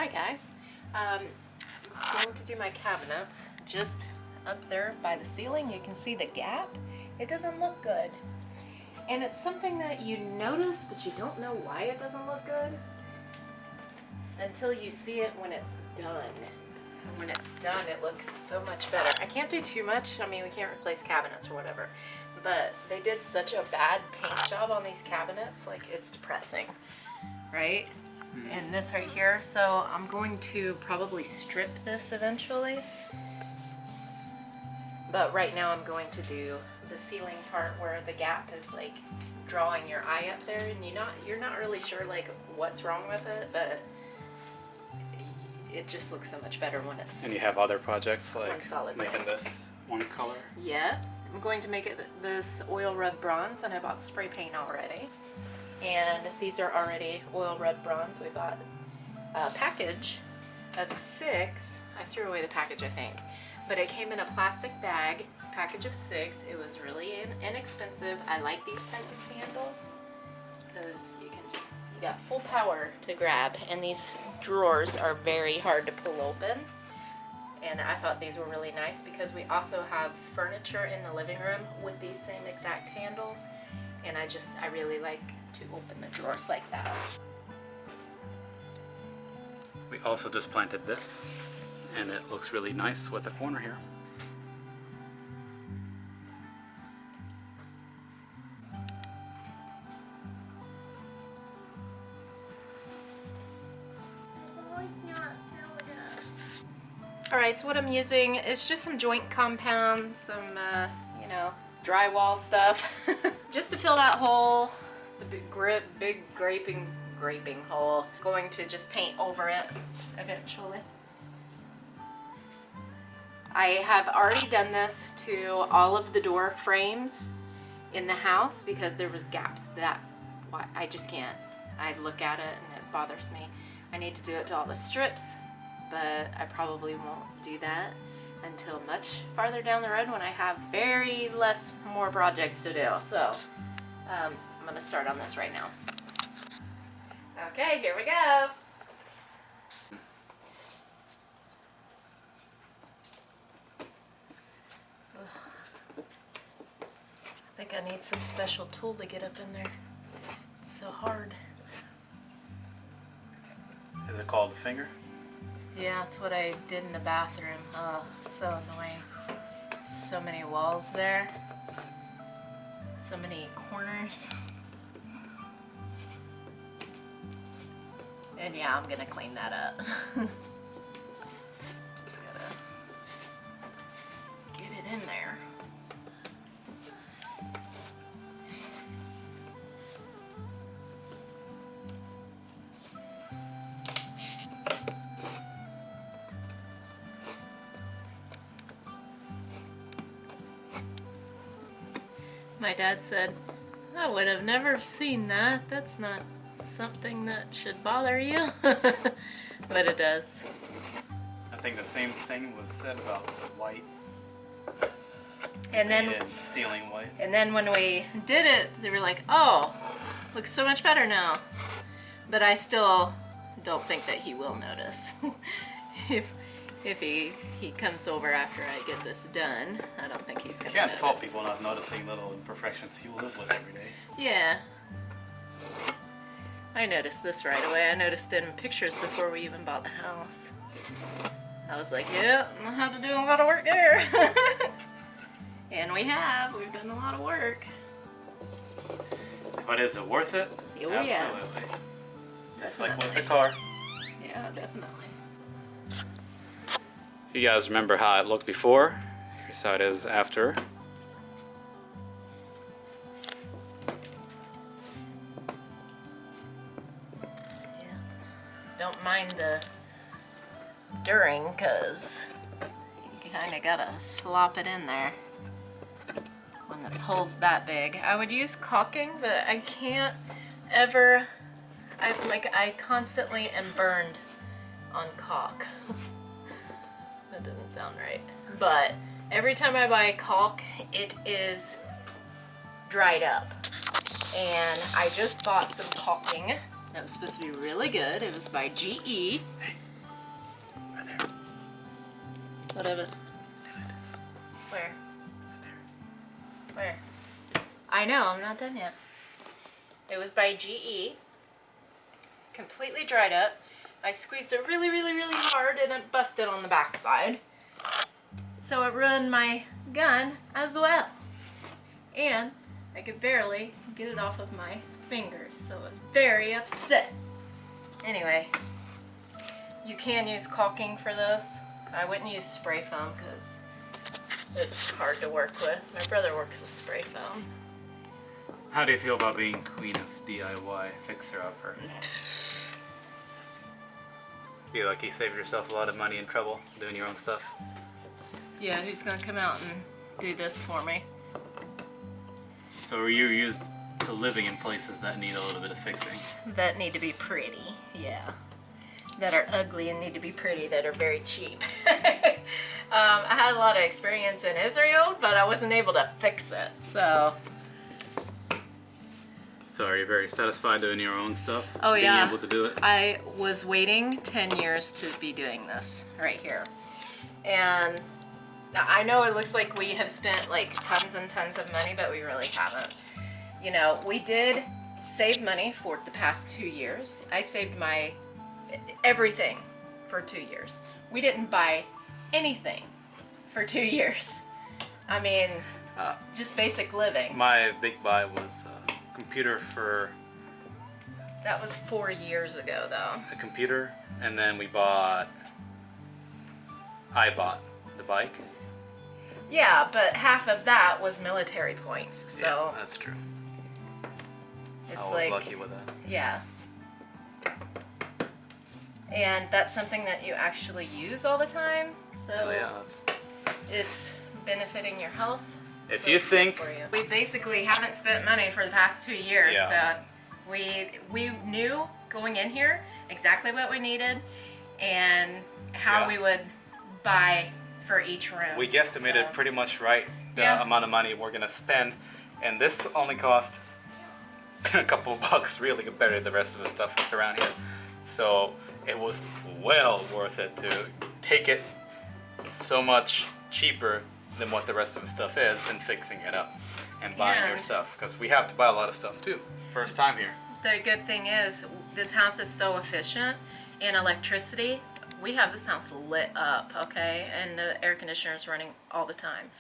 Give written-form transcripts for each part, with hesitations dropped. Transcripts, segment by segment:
Hi guys. I'm going to do my cabinets just up there by the ceiling. You can see the gap. It doesn't look good. And it's something that you notice, but you don't know why it doesn't look good until you see it when it's done. And when it's done, it looks so much better. I can't do too much. I mean, we can't replace cabinets or whatever, but they did such a bad paint job on these cabinets, like it's depressing, right? And this right here, so I'm going to probably strip this eventually, but right now I'm going to do the ceiling part where the gap is like drawing your eye up there, and you're not really sure like what's wrong with it, but it just looks so much better when it's. And you have other projects like making thing. this one color? Yeah, I'm going to make it this oil red bronze, and I bought spray paint already. And these are already oil red bronze. We bought a package of 6. I threw away the package, I think, but it came in a plastic bag, package of 6. It was really inexpensive. I like these type of handles because you got full power to grab, and these drawers are very hard to pull open. And I thought these were really nice because we also have furniture in the living room with these same exact handles, and I really like to open the drawers like that. We also just planted this, and it looks really nice with the corner here. Alright, so what I'm using is just some joint compound, some, drywall stuff, just to fill that hole, the big graping hole. Going to just paint over it eventually. I have already done this to all of the door frames in the house because there was gaps that I just can't. I look at it and it bothers me. I need to do it to all the strips, but I probably won't do that until much farther down the road when I have more projects to do. So I'm gonna start on this right now. Okay, here we go. I think I need some special tool to get up in there. It's so hard. Is it called a finger? Yeah, that's what I did in the bathroom. Oh, so annoying. So many walls there. So many corners. And yeah, I'm gonna clean that up. Just gotta get it in there. My dad said, I would have never seen that. That's not something that should bother you. But it does. I think the same thing was said about the white. And then ceiling white. And then when we did it, they were like, oh, looks so much better now. But I still don't think that he will notice. If he comes over after I get this done, I don't think he's gonna notice. You can't fault people not noticing little imperfections you live with every day. Yeah. I noticed this right away. I noticed it in pictures before we even bought the house. I was like, yeah, I have to do a lot of work there. And we've done a lot of work. But is it worth it? Oh, yeah. Absolutely. Just like with the Definitely. car. Yeah, definitely. You guys remember how it looked before? Here's how it is after. Yeah. Don't mind the during, because you kind of gotta slop it in there when it's holes that big. I would use caulking, but I can't ever. I constantly am burned on caulk. That doesn't sound right. But every time I buy caulk, it is dried up. And I just bought some caulking that was supposed to be really good. It was by GE. there. What of it? Where? Where? I know, I'm not done yet. It was by GE. Completely dried up. I squeezed it really, really, really hard and it busted on the backside. So it ruined my gun as well. And I could barely get it off of my fingers, so I was very upset. Anyway, you can use caulking for this. I wouldn't use spray foam because it's hard to work with. My brother works with spray foam. How do you feel about being queen of DIY fixer-upper? Feel like you saved yourself a lot of money and trouble doing your own stuff? Yeah, who's gonna come out and do this for me? So are you used to living in places that need a little bit of fixing? That need to be pretty, yeah. That are ugly and need to be pretty, that are very cheap. I had a lot of experience in Israel, but I wasn't able to fix it, so. So are you very satisfied doing your own stuff? Oh yeah. Being able to do it? I was waiting 10 years to be doing this right here. And I know it looks like we have spent like tons and tons of money, but we really haven't. You know, we did save money for the past 2 years. I saved my everything for 2 years. We didn't buy anything for 2 years. I mean, just basic living. My big buy was a computer for... That was 4 years ago though. A computer, and then I bought the bike. Yeah, but half of that was military points, so. Yeah, that's true. It's I was like, lucky with that. yeah. And that's something that you actually use all the time, so Oh yeah, that's... it's benefiting your health. If so you it's good think... for you. We basically haven't spent money for the past 2 years, Yeah. so we knew going in here exactly what we needed and how Yeah. we would buy for each room. We guesstimated so. pretty much right the Yeah. amount of money we're gonna spend, and this only cost a couple of bucks really compared to the rest of the stuff that's around here. So it was well worth it to take it so much cheaper than what the rest of the stuff is and fixing it up and buying your And- stuff, because we have to buy a lot of stuff too. First time here. The good thing is, this house is so efficient in electricity. We have this house lit up, okay? And the air conditioner is running all the time.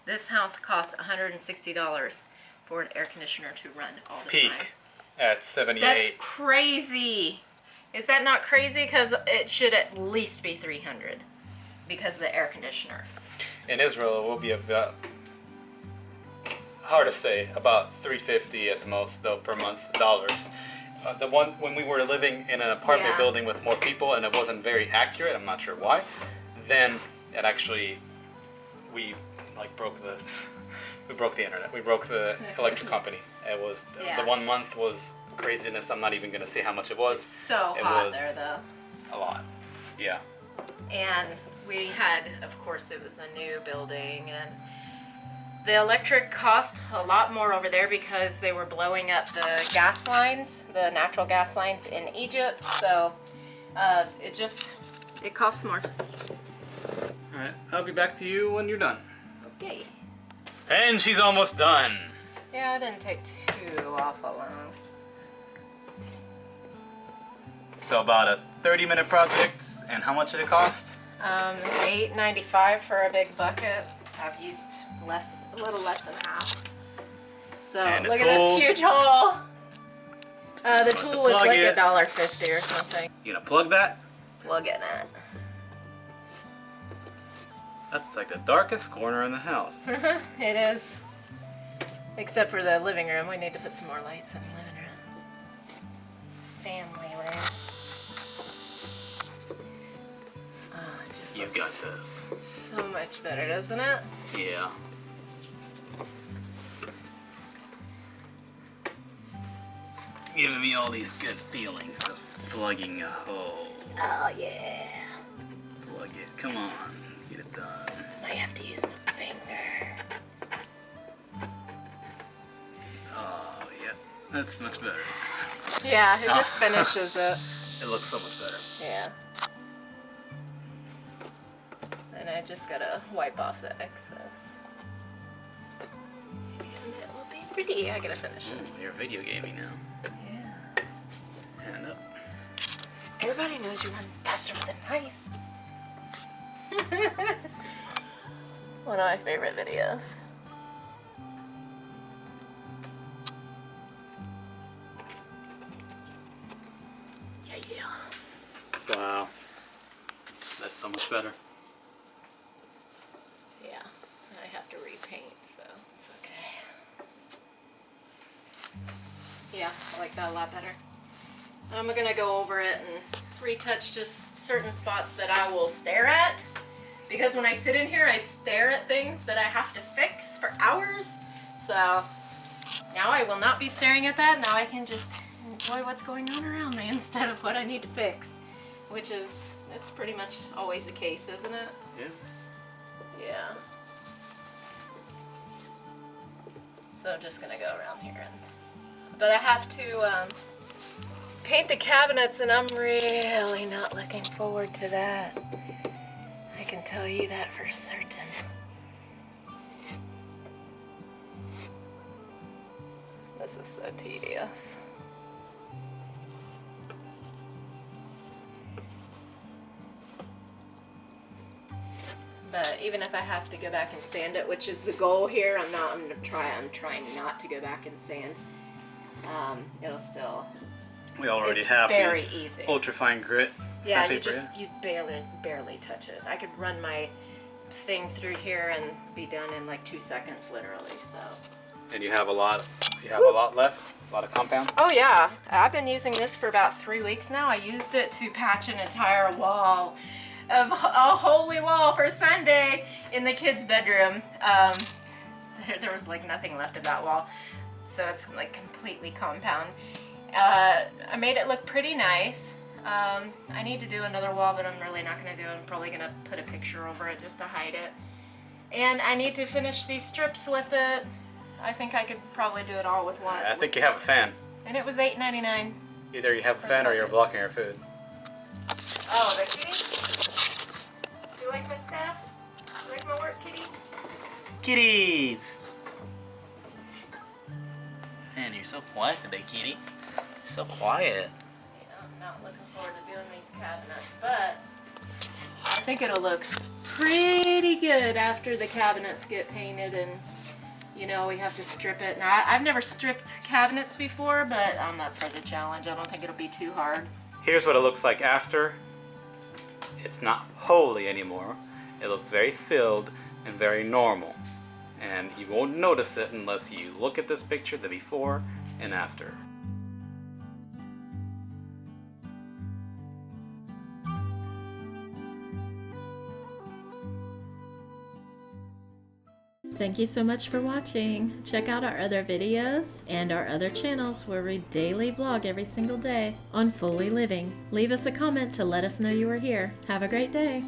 This house costs $160 for an air conditioner to run all the time. Peak at 78. That's crazy. Is that not crazy? Because it should at least be 300 because of the air conditioner. In Israel, it will be about, hard to say, about $350 at the most, though, per month, dollars. The one when we were living in an apartment Yeah. building with more people and it wasn't very accurate, I'm not sure why, then it actually, we like broke the internet. We broke the electric company. It was, Yeah. the 1 month was craziness. I'm not even going to say how much it was. So It hot was there though. a lot. Yeah. And we had, of course, it was a new building, and the electric cost a lot more over there because they were blowing up the gas lines, the natural gas lines in Egypt. So it costs more. All right, I'll be back to you when you're done. Okay. And she's almost done. Yeah, it didn't take too awful long. So about a 30-minute project, and how much did it cost? $8.95 for a big bucket. I've used a little less than half. So And a look at tool. this huge hole. The tool was plug like it. $1.50 or something. You gonna plug that? Plug it in. That's like the darkest corner in the house. It is. Except for the living room. We need to put some more lights in the living room. Family room. Oh, it just You looks got this. so much better, doesn't it? Yeah. It's giving me all these good feelings of plugging a hole. Oh yeah. Plug it. Come on. Get it done. I have to use my finger. Oh, yeah. That's much better. Yeah, it just finishes it. It looks so much better. Yeah. And I just gotta wipe off the excess. And it will be pretty. I gotta finish it. You're video gaming now. Yeah. Hand up. Everybody knows you run faster with a knife. One of my favorite videos. Yeah. Wow. That's so much better. Yeah. I have to repaint, so it's okay. Yeah, I like that a lot better. I'm gonna go over it and retouch just certain spots that I will stare at. Because when I sit in here, I stare at things that I have to fix for hours. So now I will not be staring at that. Now I can just enjoy what's going on around me instead of what I need to fix. Which is, it's pretty much always the case, isn't it? Yeah. Yeah. So I'm just gonna go around here. But I have to paint the cabinets, and I'm really not looking forward to that. I can tell you that for certain. This is so tedious. But even if I have to go back and sand it, which is the goal here, I'm trying not to go back and sand. It'll still. We already it's have very the easy. ultrafine grit. Yeah, sandpaper, you barely touch it. I could run my thing through here and be done in like 2 seconds, literally. So. And you have a lot left. A lot of compound. Oh yeah, I've been using this for about 3 weeks now. I used it to patch an entire wall of a holy wall for Sunday in the kids' bedroom. There was like nothing left of that wall, so it's like completely compound. I made it look pretty nice. I need to do another wall, but I'm really not going to do it. I'm probably going to put a picture over it just to hide it. And I need to finish these strips with it. I think I could probably do it all with one. I think you have a fan. And it was $8.99. Either you have a fan or you're blocking your food. Oh, the kitty? Do you like my stuff? Do you like my work, kitty? Kitties! Man, you're so quiet today, kitty. So quiet. Yeah, I'm not looking forward to doing these cabinets, but I think it'll look pretty good after the cabinets get painted and, you know, we have to strip it. Now, I've never stripped cabinets before, but I'm up for the challenge. I don't think it'll be too hard. Here's what it looks like after. It's not holy anymore. It looks very filled and very normal. And you won't notice it unless you look at this picture, the before and after. Thank you so much for watching. Check out our other videos and our other channels where we daily vlog every single day on Fully Living. Leave us a comment to let us know you were here. Have a great day.